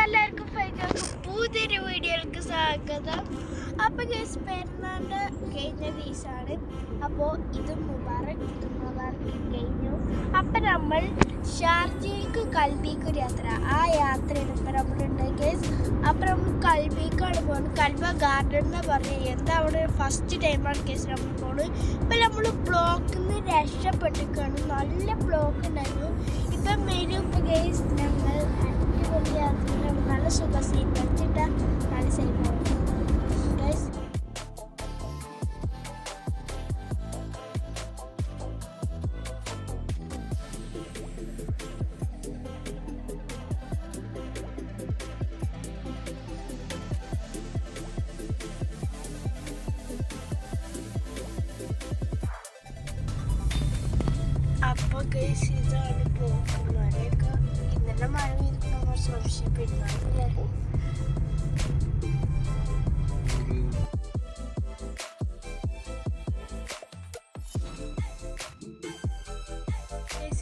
എല്ലാവർക്കും പുതിയൊരു വീഡിയോയിലേക്ക് സ്വാഗതം. അപ്പൊ പെരുന്നാളിന്റെ കഴിഞ്ഞ ദിവസമാണ്. അപ്പോൾ ഇത് മുബാറക് കഴിഞ്ഞു. അപ്പൊ നമ്മൾ ഷാർജയിലേക്ക് കൽബിക്ക് ഒരു യാത്ര, ആ യാത്രയാണ് ഇപ്പൊ നമ്മളുണ്ട് ഗൈസ്. അപ്പൊ നമ്മൾ കൽബിക്കാണ് പോകുന്നത്. കൽബ ഗാർഡൻ എന്ന് പറഞ്ഞു. എന്താ അവിടെ ഫസ്റ്റ് ടൈമാണ് ഗൈസ് നമ്മൾ പോകുന്നത്. ഇപ്പൊ നമ്മൾ ബ്ലോക്കിൽ നിന്ന് രക്ഷപ്പെട്ടിരിക്കുകയാണ്. നല്ല ബ്ലോക്ക് ഉണ്ടായിരുന്നു. ഇപ്പം വരും. ഇപ്പൊ ഗൈസ് ഞങ്ങൾ നല്ല സുഖ സീറ്റ് വെച്ചിട്ട് നല്ല സൈഡ് ഗൈസ്. അപ്പൊ ഗൈസ് ഇതാണ് പോകുന്നവരെയൊക്കെ. ഇന്നലെ മഴ പെയ്തിട്ട് നമ്മൾ സംശയപ്പെടുന്നല്ലേ.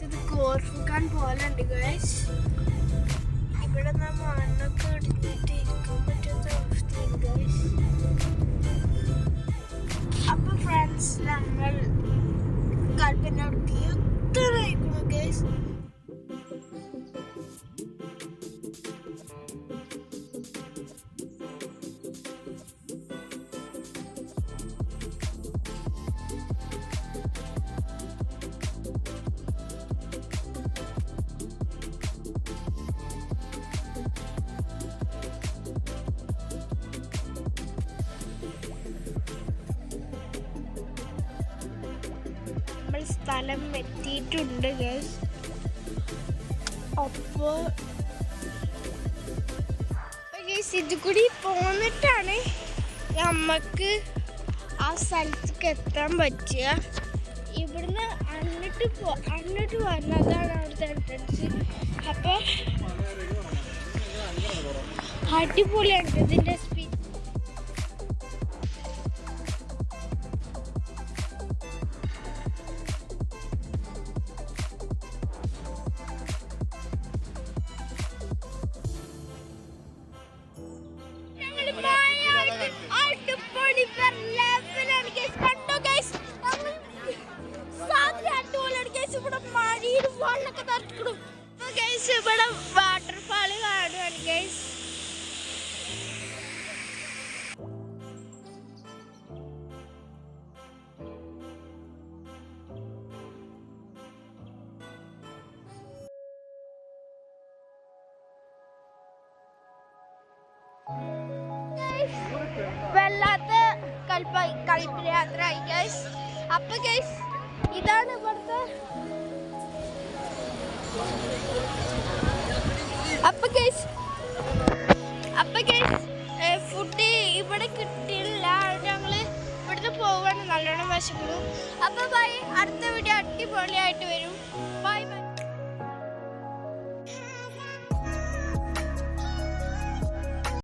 ഇത് കോർഫുക്കാൻ പോലുണ്ട് ഗൈസ്. ഇവിടെ മണ്ണൊക്കെ ഇടിഞ്ഞിട്ട് ഇരിക്കാൻ പറ്റാത്ത അവസ്ഥയാണ് ഗൈസ്. അപ്പൊ ഫ്രണ്ട്സ് ഞങ്ങൾ കൽപ്പിന്റെ അടുത്ത് എത്രയായിരിക്കുന്നു ഗൈസ്. സ്ഥലം എത്തിയിട്ടുണ്ട് ഗൈസ്. അപ്പോ ഇത് കൂടി പോന്നിട്ടാണ് നമ്മക്ക് ആ സ്ഥലത്തേക്ക് എത്താൻ പറ്റുക. ഇവിടുന്ന് അങ്ങോട്ട് വന്നതാണ് അവിടുത്തെ എൻട്രൻസ്. അപ്പൊ അടിപൊളിയാണ് ഇതിന്റെ സ്പീഡ്. ഇവിടെ വാട്ടർഫാള് കാണുകയാണ് ഗൈസ്. വല്ലാത്ത കൽപ്പിന് യാത്ര ആയി ഗൈസ്. അപ്പൊ ഗൈസ് ഇതാണ് ഇവിടുത്തെ. അപ്പൊ ഗൈസ് ഫുഡ് ഇവിടെ കിട്ടിയില്ല. ഞങ്ങള് ഇവിടുന്ന് പോവാണ്. നല്ലോണം വിശക്കുന്നു. അപ്പൊ ബൈ. അടുത്ത വീഡിയോ അടിപൊളിയായിട്ട് വരും. ബൈ.